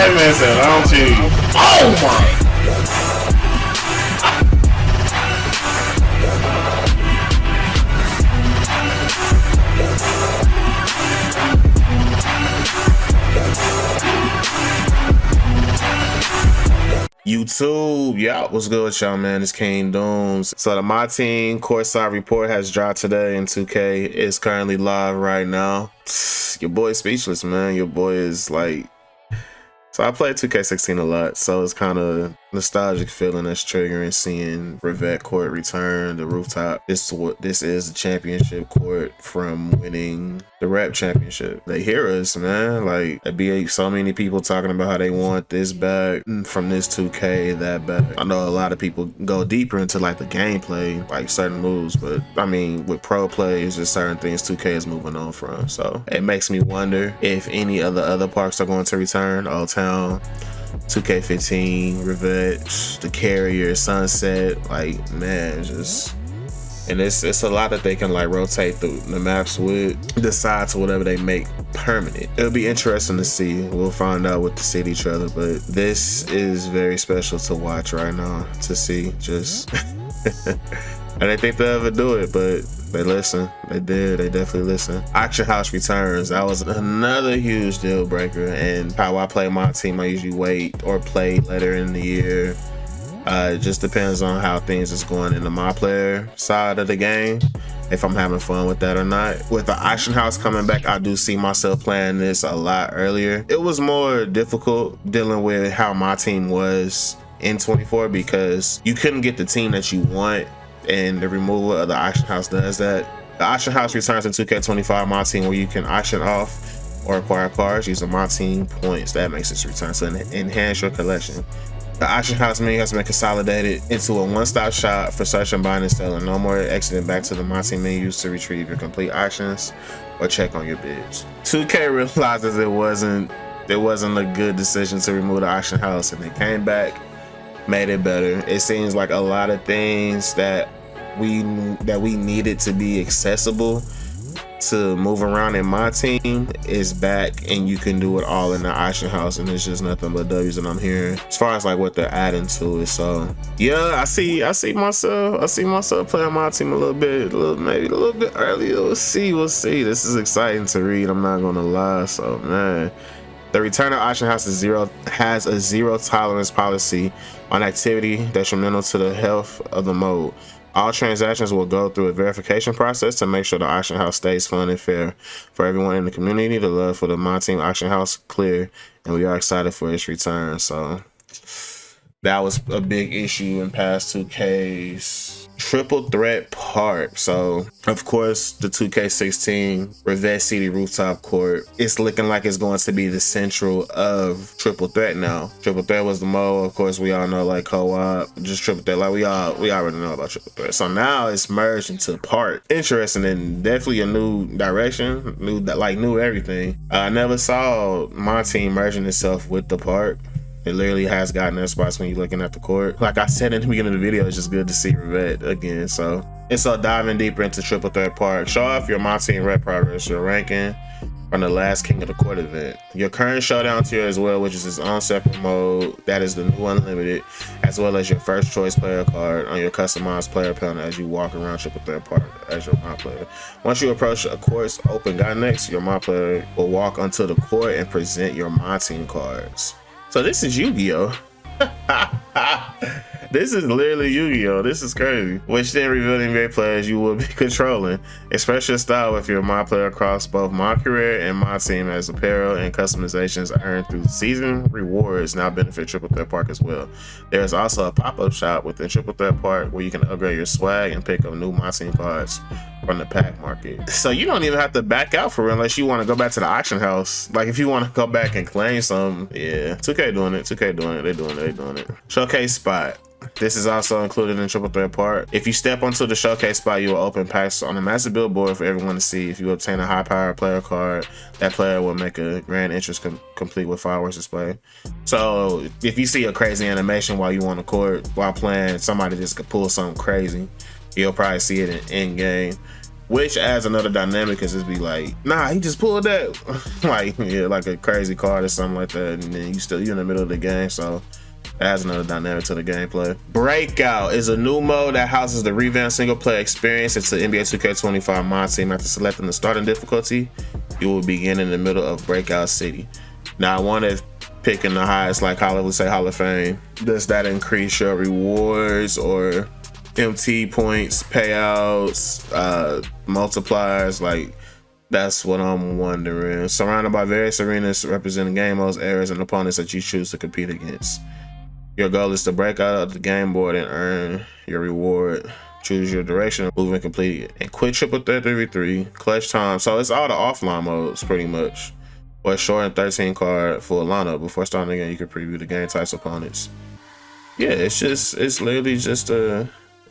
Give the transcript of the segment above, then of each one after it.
That man said, I don't cheat. Oh my. YouTube, yeah, what's good with y'all, man? It's KangDooms. So the MyTeam courtside report has dropped today in 2K. It's currently live right now. Your boy's speechless, man. Your boy is like, so I played 2K16 a lot, so it's kind of nostalgic feeling that's triggering seeing RIVET court return, the rooftop. This is the championship court from winning the rap championship. They hear us, man. Like, there be so many people talking about how they want this back from this 2K, that back. I know a lot of people go deeper into like the gameplay, like certain moves, but I mean, with pro play, it's just certain things 2K is moving on from. So it makes me wonder if any of the other parks are going to return. Old Town, 2K15, RIVET, the Carrier, Sunset, like, man, just, and it's a lot that they can like rotate the maps with, decide to whatever they make permanent. It'll be interesting to see. We'll find out with the city trailer, but this is very special to watch right now, to see. Just I didn't think they'll ever do it, but they listen. They did. They definitely listen. Auction House returns. That was another huge deal breaker. And how I play my team, I usually wait or play later in the year. It just depends on how things is going into my player side of the game, if I'm having fun with that or not. With the Auction House coming back, I do see myself playing this a lot earlier. It was more difficult dealing with how my team was in 24 because you couldn't get the team that you want, and the removal of the Auction House does that. The Auction House returns in 2K25 MyTeam, where you can auction off or acquire cards using MyTeam points. That makes its return to enhance your collection. The Auction House menu has been consolidated into a one-stop shop for searching, buying, and selling. No more exiting back to the MyTeam menus to retrieve your complete auctions or check on your bids. 2K realizes it wasn't a good decision to remove the Auction House, and they came back, made it better. It seems like a lot of things that we needed to be accessible to move around in MyTeam is back, and you can do it all in the Auction House, and it's just nothing but W's that I'm hearing as far as like what they're adding to it. So yeah, I see myself playing MyTeam maybe a little bit earlier. We'll see. This is exciting to read, I'm not gonna lie. So man, the return of Auction House has a zero tolerance policy on activity detrimental to the health of the mode. All transactions will go through a verification process to make sure the Auction House stays fun and fair for everyone in the community. The love for the MyTeam Auction House clear, and we are excited for its return. So that was a big issue in past 2Ks. Triple Threat Park. So of course the 2K16 RIVET City rooftop court, it's looking like it's going to be the central of Triple Threat now. Triple Threat was the mode, of course we all know, like co-op, just Triple Threat, like we already know about Triple Threat. So now it's merged into Park. Interesting, and definitely a new direction, new everything. I never saw MyTeam merging itself with the Park. It literally has gotten their spots when you're looking at the court. Like I said in the beginning of the video, it's just good to see RIVET again. So diving deeper into Triple Threat Park. Show off your MyTeam rep progress, your ranking from the last King of the Court event. Your current showdown tier as well, which is its own separate mode. That is the new Unlimited, as well as your first choice player card on your customized player panel as you walk around Triple Threat Park as your My Player. Once you approach a court's open guy next, your My Player will walk onto the court and present your MyTeam cards. So this is Yu-Gi-Oh! This is literally Yu-Gi-Oh! This is crazy. Which then reveal NBA players you will be controlling. Express your style with your My Player across both My Career and MyTeam, as apparel and customizations earned through season rewards now benefit Triple Threat Park as well. There's also a pop-up shop within Triple Threat Park where you can upgrade your swag and pick up new MyTeam cards from the pack market. So you don't even have to back out for real unless you want to go back to the Auction House. Like if you want to go back and claim some, yeah. 2K doing it. They're doing it. Showcase spot. This is also included in Triple Threat Park. If you step onto the showcase spot, you will open packs on a massive billboard for everyone to see. If you obtain a high-powered player card, that player will make a grand entrance complete with fireworks display. So if you see a crazy animation while you on the court while playing, somebody just could pull something crazy, you'll probably see it in game. which adds another dynamic because it'd be like, nah, he just pulled that. Like, yeah, like a crazy card or something like that. And then you in the middle of the game. So it adds another dynamic to the gameplay. Breakout is a new mode that houses the revamped single player experience. It's the NBA 2K25 MyTeam. After selecting the starting difficulty, you will begin in the middle of Breakout City. Now, I wanted picking the highest, like Hollywood say Hall of Fame. Does that increase your rewards or MT points, payouts, multipliers? Like, that's what I'm wondering. Surrounded by various arenas representing game modes, areas, and opponents that you choose to compete against. Your goal is to break out of the game board and earn your reward. Choose your direction of movement completed. And quick triple threat 3v3, clutch time. So it's all the offline modes pretty much. Or short and 13 card full lineup. Before starting the game, you can preview the game types opponents. Yeah, it's literally just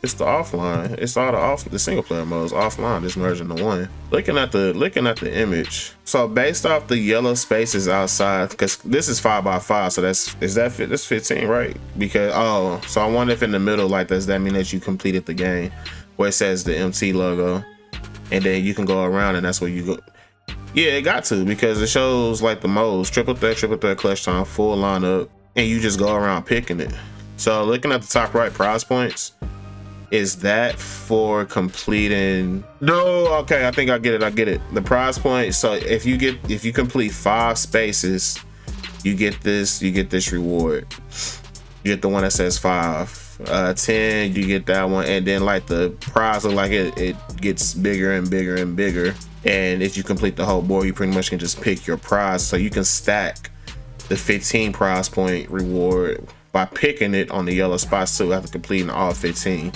it's the offline. It's all the single player modes offline, just merging into one. Looking at the image. So based off the yellow spaces outside, because this is 5x5, so that's 15, right? Because so I wonder if in the middle, like, does that mean that you completed the game where it says the MT logo, and then you can go around and that's where you go. Yeah, it got to, because it shows like the modes: triple threat, clutch time, full lineup, and you just go around picking it. So looking at the top right, prize points, is that for completing? No, okay, I think I get it. The prize point. So if you complete 5 spaces, you get this reward. You get the one that says 5. 10, you get that one, and then like the prize look like it gets bigger and bigger and bigger. And if you complete the whole board, you pretty much can just pick your prize. So you can stack the 15 prize point reward by picking it on the yellow spots too after completing all 15.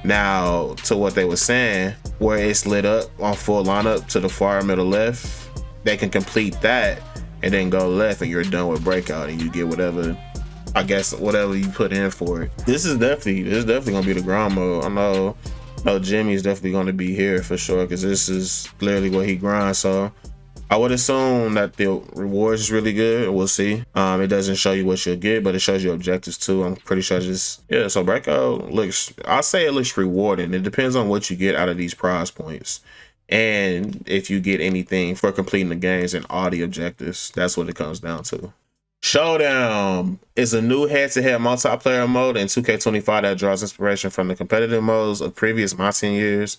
Now, to what they were saying, where it's lit up on full lineup to the far middle left, they can complete that and then go left and you're done with breakout and you get whatever, I guess, whatever you put in for it. This is definitely gonna be the grind mode. I know Jimmy's definitely gonna be here for sure, because this is literally what he grinds. So I would assume that the rewards is really good. We'll see. It doesn't show you what you'll get, but it shows you objectives too. I'm pretty sure so breakout looks, I'll say it looks rewarding. It depends on what you get out of these prize points, and if you get anything for completing the games and all the objectives. That's what it comes down to. Showdown is a new head-to-head multiplayer mode in 2K25 that draws inspiration from the competitive modes of previous MyTeam years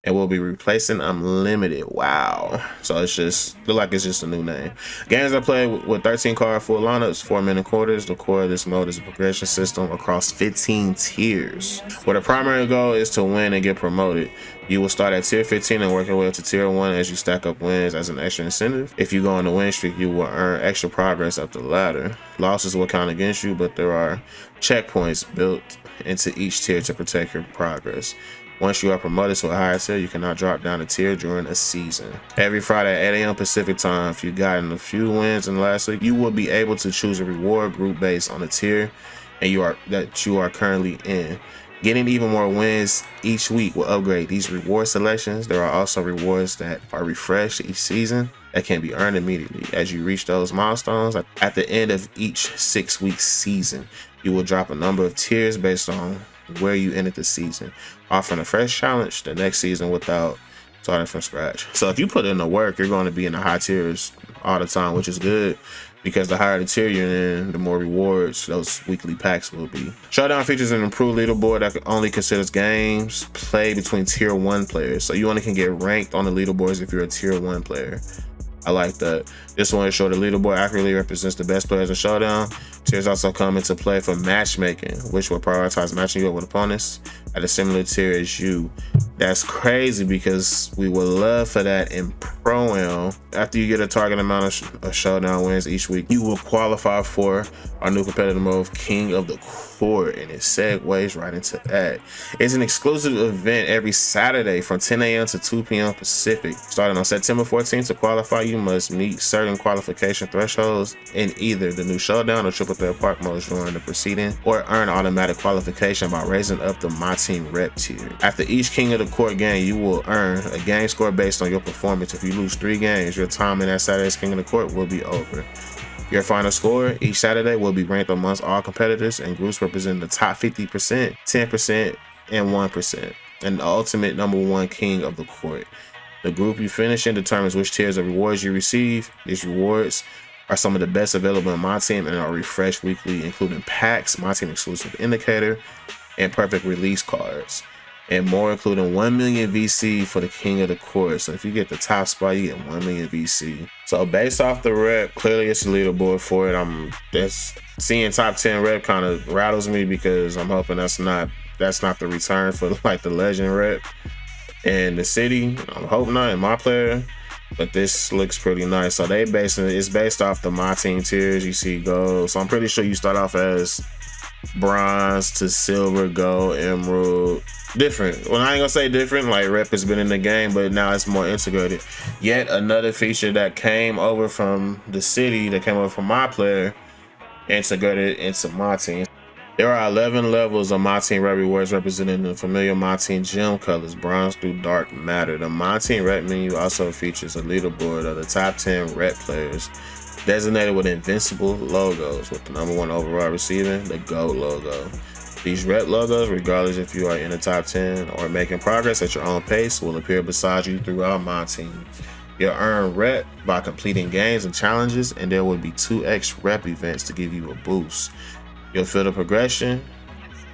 and will be replacing Unlimited. Wow. So it's just look like it's just a new name. Games are played with 13 card full lineups, 4-minute quarters. The core of this mode is a progression system across 15 tiers, where the primary goal is to win and get promoted. You will start at tier 15 and work your way up to tier 1 as you stack up wins as an extra incentive. If you go on the win streak, you will earn extra progress up the ladder. Losses will count against you, but there are checkpoints built into each tier to protect your progress. Once you are promoted to a higher tier, you cannot drop down a tier during a season. Every Friday at 8 AM Pacific time, if you've gotten a few wins in the last week, you will be able to choose a reward group based on the tier that you are currently in. Getting even more wins each week will upgrade these reward selections. There are also rewards that are refreshed each season that can be earned immediately. As you reach those milestones, at the end of each 6-week season, you will drop a number of tiers based on where you ended the season, offering a fresh challenge the next season without starting from scratch. So if you put in the work, you're going to be in the high tiers all the time, which is good, because the higher the tier you're in, the more rewards those weekly packs will be. Showdown features an improved leaderboard that only considers games played between tier 1 players. So you only can get ranked on the leaderboards if you're a tier 1 player. I like that. This one is sure the leaderboard accurately represents the best players in Showdown. Tiers also come into play for matchmaking, which will prioritize matching you up with opponents at a similar tier as you. That's crazy, because we would love for that in Pro-Am. After you get a target amount of Showdown wins each week, you will qualify for our new competitive mode, King of the Court, and it segues right into that. It's an exclusive event every Saturday from 10 AM to 2 PM Pacific. Starting on September 14th, to qualify, you must meet certain qualification thresholds in either the new Showdown or Triple Threat Park modes during the proceeding, or earn automatic qualification by raising up the MyTeam rep tier. After each King of the Court game, you will earn a game score based on your performance. If you lose 3 games, your time in that Saturday's King of the Court will be over. Your final score each Saturday will be ranked amongst all competitors and groups representing the top 50%, 10%, and 1%. and the ultimate #1 king of the court. The group you finish in determines which tiers of rewards you receive. These rewards are some of the best available in my team and are refreshed weekly, including packs, my team exclusive indicator, and perfect release cards. And more, including 1 million VC for the king of the court. So if you get the top spot, you get 1 million VC. So based off the rep, clearly it's the leaderboard for it. That's seeing top 10 rep kind of rattles me because I'm hoping that's not the return for like the legend rep. And the city, I hope not in my player, but this looks pretty nice. So it's based off the my team tiers. You see gold, so I'm pretty sure you start off as bronze to silver, gold, emerald. Different. Well, I ain't gonna say different. Like rep has been in the game, but now it's more integrated. Yet another feature that came over from the city, that came over from my player, integrated into my team. There are 11 levels of My Team Red rewards representing the familiar My Team gem colors, bronze through dark matter. The My Team Red menu also features a leaderboard of the top 10 Red players, designated with invincible logos, with the #1 overall receiving the GOAT logo. These Red logos, regardless if you are in the top 10 or making progress at your own pace, will appear beside you throughout My Team. You'll earn rep by completing games and challenges, and there will be 2x rep events to give you a boost. You'll feel the progression.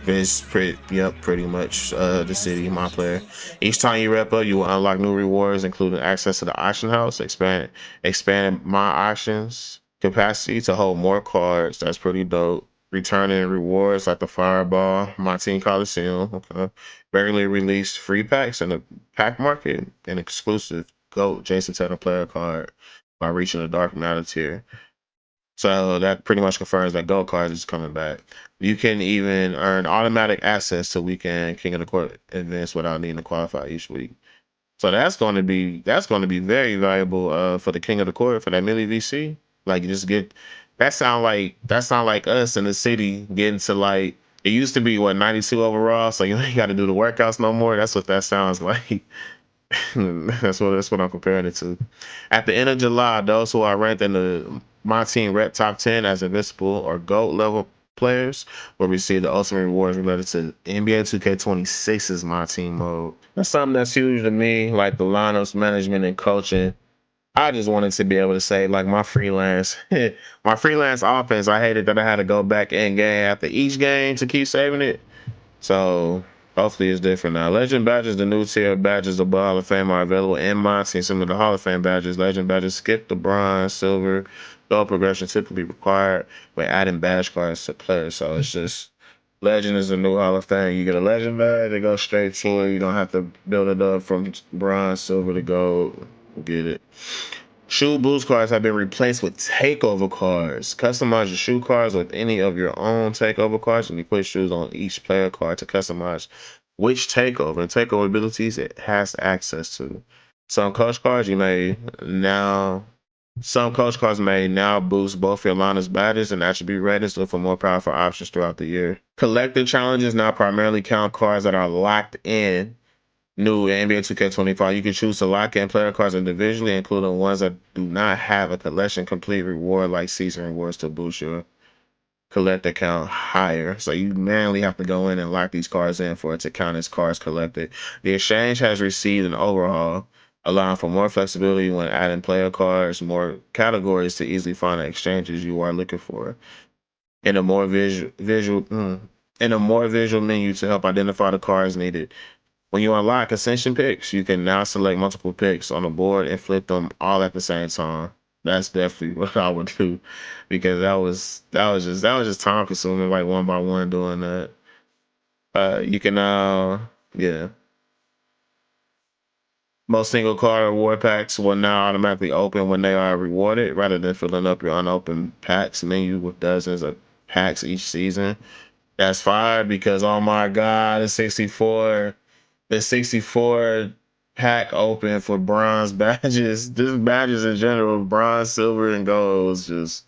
It's pretty much the city, my player. Each time you rep up, you will unlock new rewards, including access to the auction house, expand my auctions capacity to hold more cards. That's pretty dope. Returning rewards like the Fireball, My Team Coliseum, okay. Regularly released free packs in the pack market, and exclusive GOAT Jason Tatum player card by reaching the Dark Matter tier. So that pretty much confirms that gold cards is coming back. You can even earn automatic access to weekend King of the Court events without needing to qualify each week. So that's going to be very valuable for the King of the Court for that milli VC. Like you just get that sound like us in the city getting to like it used to be what 92 overall, so you ain't got to do the workouts no more. That's what that sounds like. That's what I'm comparing it to. At the end of July, those who are ranked in the My Team Rep Top 10 as invincible or GOAT level players will receive the ultimate rewards related to NBA 2K26's My Team mode. That's something that's huge to me, like the lineups management and coaching. I just wanted to be able to say, like my freelance offense. I hated that I had to go back in game after each game to keep saving it. So hopefully it's different now. Legend badges, the new tier badges above Hall of Fame are available in my team. Some of the Hall of Fame badges, legend badges skip the bronze, silver, gold progression typically required when adding badge cards to players. So it's just legend is the new Hall of Fame. You get a legend badge, it goes straight to it. You don't have to build it up from bronze, silver to gold. Get it. Shoe boost cards have been replaced with takeover cards. Customize your shoe cards with any of your own takeover cards, and you put shoes on each player card to customize which takeover and takeover abilities it has access to. Some coach cards you may now some coach cards may now boost both your lineups badges and attribute ratings, look for more powerful options throughout the year. Collector challenges now primarily count cards that are locked in. New NBA 2K25, you can choose to lock in player cards individually, including ones that do not have a collection complete reward like season rewards to boost your collector count higher. So you manually have to go in and lock these cards in for it to count as cards collected. The exchange has received an overhaul, allowing for more flexibility when adding player cards, more categories to easily find the exchanges you are looking for, and a more visual menu to help identify the cards needed. When you unlock Ascension picks, you can now select multiple picks on the board and flip them all at the same time. That's definitely what I would do, because that was just time consuming, like one by one doing that. You can now, yeah. Most single card reward packs will now automatically open when they are rewarded, rather than filling up your unopened packs menu with dozens of packs each season. That's fire because oh my god, the 64 pack open for bronze badges. Just badges in general, bronze, silver, and gold was just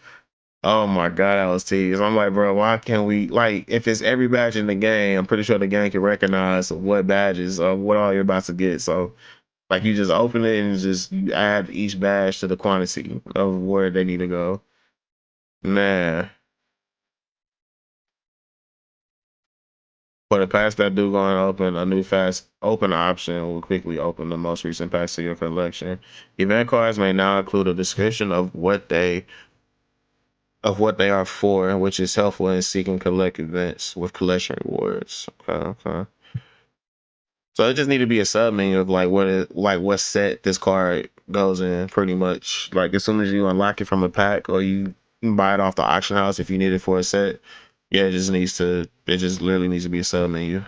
oh my god, that was tedious. I'm like, bro, why can't we like if it's every badge in the game, I'm pretty sure the game can recognize what badges or what all you're about to get. So like you just open it and just you add each badge to the quantity of where they need to go. Man. For the packs that do go and open, a new fast open option will quickly open the most recent packs to your collection. Event cards may now include a description of what they are for, which is helpful in seeking collect events with collection rewards. Okay. So it just need to be a sub menu of what set this card goes in, pretty much. Like as soon as you unlock it from a pack or you buy it off the auction house if you need it for a set, yeah, it just literally needs to be a sub menu.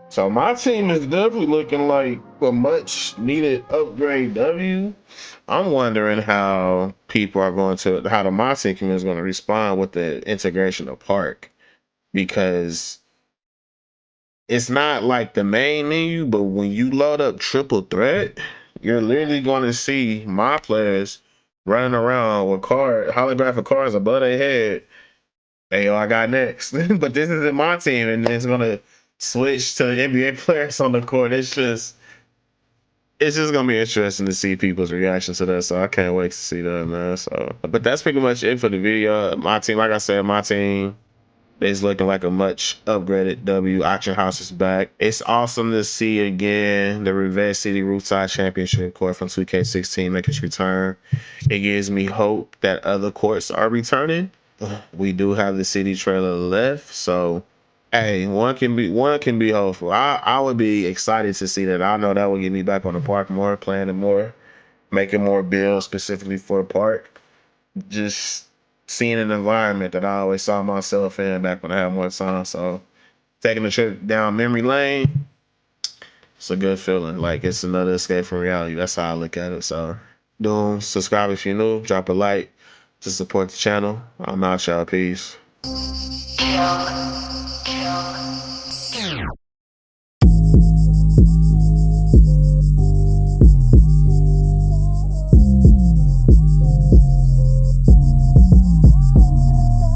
So my team is definitely looking like a much needed upgrade W. I'm wondering how the my team community is going to respond with the integration of Park, because it's not like the main menu, but when you load up triple threat, you're literally going to see my players running around with holographic cards above their head. Hey, yo, I got next. But this isn't my team, and it's going to switch to NBA players on the court. It's just gonna be interesting to see people's reactions to that. So I can't wait to see that, man. So, but that's pretty much it for the video. My team, like I said, my team is looking like a much upgraded W. Auction House is back. It's awesome to see again the RIVET City Rooftop Championship court from 2K16 make its return. It gives me hope that other courts are returning. We do have the city trailer left, so hey, one can be hopeful. I would be excited to see that. I know that would get me back on the park more, playing it more, making more builds specifically for the park. Just seeing an environment that I always saw myself in back when I had more time. So taking a trip down memory lane, it's a good feeling. Like it's another escape from reality. That's how I look at it. So Doom, subscribe if you're new, drop a like to support the channel. I'm out, y'all. Peace.